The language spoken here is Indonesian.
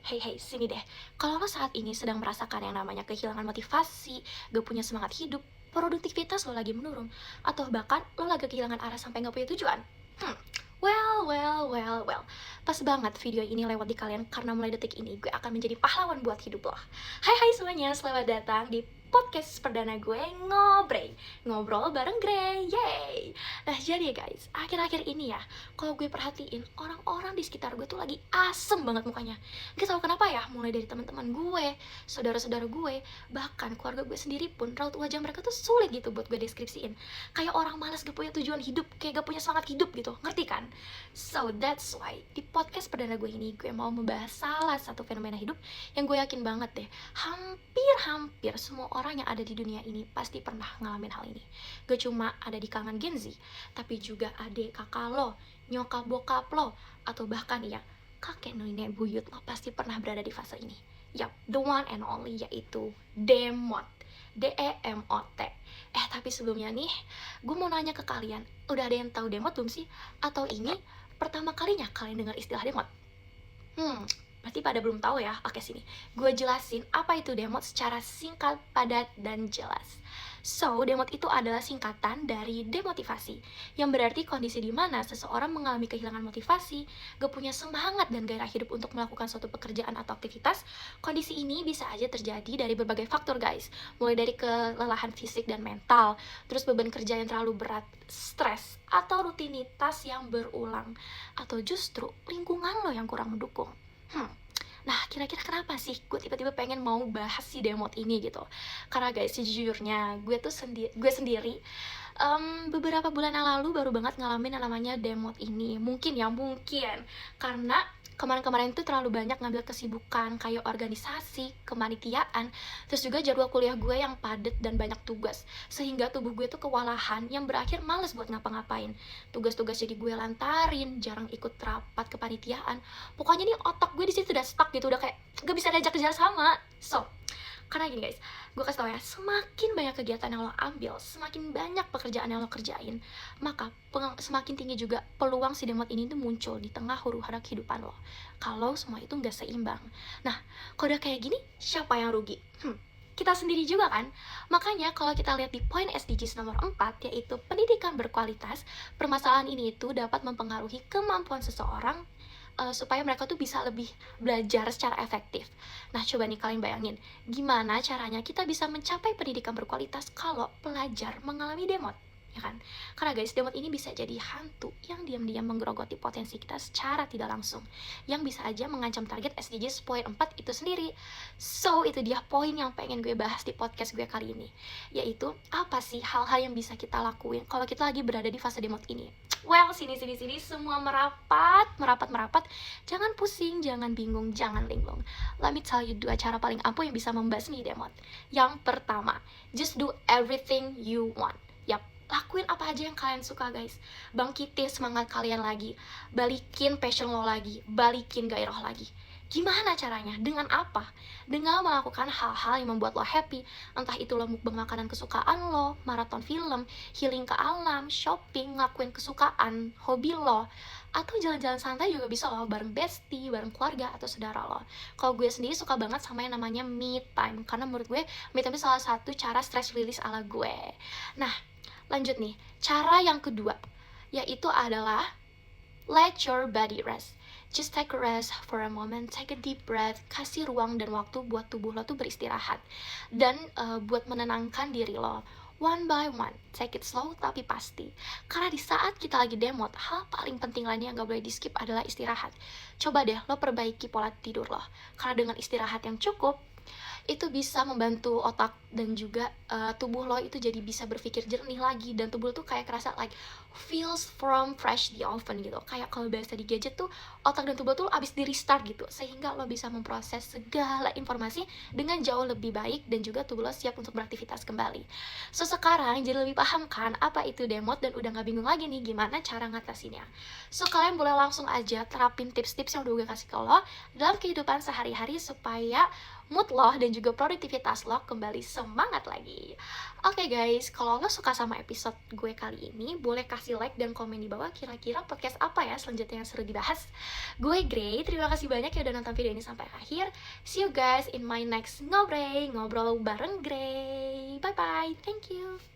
Hey, sini deh. Kalau lo saat ini sedang merasakan yang namanya kehilangan motivasi, gak punya semangat hidup, produktivitas lo lagi menurun, atau bahkan lo lagi kehilangan arah sampai gak punya tujuan. Hmm, well. Pas banget video ini lewat di kalian karena mulai detik ini gue akan menjadi pahlawan buat hidup lo. Hai semuanya, selamat datang di podcast perdana gue Ngobrol bareng Grey, yay! Nah jadi guys, akhir-akhir ini ya, kalau gue perhatiin orang-orang di sekitar gue tuh lagi asem banget mukanya. Gak tau kenapa ya, mulai dari teman-teman gue, saudara-saudara gue, bahkan keluarga gue sendiri pun raut wajah mereka tuh sulit gitu buat gue deskripsiin. Kayak orang malas gak punya tujuan hidup, kayak gak punya semangat hidup gitu, ngerti kan? So that's why di podcast perdana gue ini gue mau membahas salah satu fenomena hidup yang gue yakin banget deh, hampir semua orang yang ada di dunia ini pasti pernah ngalamin hal ini. Gak cuma ada di kalangan Gen Z, tapi juga adik kakak lo, nyokap bokap lo, atau bahkan ya kakek nenek buyut lo pasti pernah berada di fase ini. Yap, the one and only, yaitu demot. DEMOT. Tapi sebelumnya nih, gue mau nanya ke kalian, udah ada yang tahu demot belum sih? Atau ini pertama kalinya kalian dengar istilah demot? Berarti pada belum tahu ya. Oke, sini gue jelasin apa itu demot secara singkat, padat, dan jelas. So, demot itu adalah singkatan dari demotivasi, yang berarti kondisi di mana seseorang mengalami kehilangan motivasi, gak punya semangat dan gairah hidup untuk melakukan suatu pekerjaan atau aktivitas. Kondisi ini bisa aja terjadi dari berbagai faktor guys, mulai dari kelelahan fisik dan mental, terus beban kerja yang terlalu berat, stres, atau rutinitas yang berulang, atau justru lingkungan lo yang kurang mendukung. Nah, kira-kira kenapa sih gue tiba-tiba pengen mau bahas si demot ini gitu? Karena guys, sejujurnya gue sendiri beberapa bulan yang lalu baru banget ngalamin yang namanya demot ini. Mungkin karena kemarin-kemarin itu terlalu banyak ngambil kesibukan kayak organisasi, kepanitiaan, terus juga jadwal kuliah gue yang padat dan banyak tugas, sehingga tubuh gue tuh kewalahan yang berakhir males buat ngapa-ngapain. Tugas-tugas jadi gue lantarin, jarang ikut rapat kepanitiaan. Pokoknya nih otak gue di situ udah stuck gitu, udah kayak gak bisa diajak kerja sama. So, karena gini guys, gue kasih tau ya, semakin banyak kegiatan yang lo ambil, semakin banyak pekerjaan yang lo kerjain, maka semakin tinggi juga peluang si demot ini tuh muncul di tengah huru-hara kehidupan lo, kalau semua itu gak seimbang. Nah, kalau udah kayak gini, siapa yang rugi? Kita sendiri juga kan? Makanya kalau kita lihat di poin SDGs nomor 4, yaitu pendidikan berkualitas, permasalahan ini itu dapat mempengaruhi kemampuan seseorang supaya mereka tuh bisa lebih belajar secara efektif. Nah, coba nih kalian bayangin, gimana caranya kita bisa mencapai pendidikan berkualitas kalau pelajar mengalami demot, ya kan? Karena guys, demot ini bisa jadi hantu yang diam-diam menggerogoti potensi kita secara tidak langsung, yang bisa aja mengancam target SDGs poin 4 itu sendiri. So, itu dia poin yang pengen gue bahas di podcast gue kali ini, yaitu apa sih hal-hal yang bisa kita lakuin kalau kita lagi berada di fase demot ini. Well, sini semua merapat. Jangan pusing, jangan bingung, jangan linglung. Let me tell you 2 cara paling ampuh yang bisa membasmi demot. Yang pertama, just do everything you want. Yap, lakuin apa aja yang kalian suka guys. Bangkitin semangat kalian lagi, balikin passion lo lagi, balikin gairah lagi. Gimana caranya? Dengan apa? Dengan melakukan hal-hal yang membuat lo happy. Entah itu lo mukbang makanan kesukaan lo, maraton film, healing ke alam, shopping, ngelakuin kesukaan, hobi lo, atau jalan-jalan santai juga bisa lo, bareng bestie, bareng keluarga atau saudara lo. Kalau gue sendiri suka banget sama yang namanya me time, karena menurut gue me time itu salah satu cara stress release ala gue. Nah, lanjut nih, cara yang kedua, yaitu adalah let your body rest. Just take a rest for a moment, take a deep breath, kasih ruang dan waktu buat tubuh lo tuh beristirahat. Dan buat menenangkan diri lo, one by one, take it slow tapi pasti. Karena di saat kita lagi demot, hal paling penting lainnya yang gak boleh di skip adalah istirahat. Coba deh lo perbaiki pola tidur lo, karena dengan istirahat yang cukup, itu bisa membantu otak dan juga tubuh lo itu jadi bisa berpikir jernih lagi, dan tubuh lo tuh kayak kerasa like feels from fresh di oven gitu. Kayak kalau biasa di gadget tuh otak dan tubuh tuh abis di restart gitu, sehingga lo bisa memproses segala informasi dengan jauh lebih baik dan juga tubuh lo siap untuk beraktivitas kembali. So sekarang jadi lebih paham kan apa itu demot dan udah gak bingung lagi nih gimana cara ngatasinnya. So kalian boleh langsung aja terapin tips-tips yang udah gue kasih ke lo dalam kehidupan sehari-hari supaya mood lo dan juga produktivitas lo kembali semangat lagi. Oke guys, kalau lo suka sama episode gue kali ini, boleh kasih like dan komen di bawah kira-kira podcast apa ya selanjutnya yang seru dibahas. Gue Grey, terima kasih banyak ya udah nonton video ini sampai akhir. See you guys in my next ngobrol bareng Grey. Bye bye, thank you.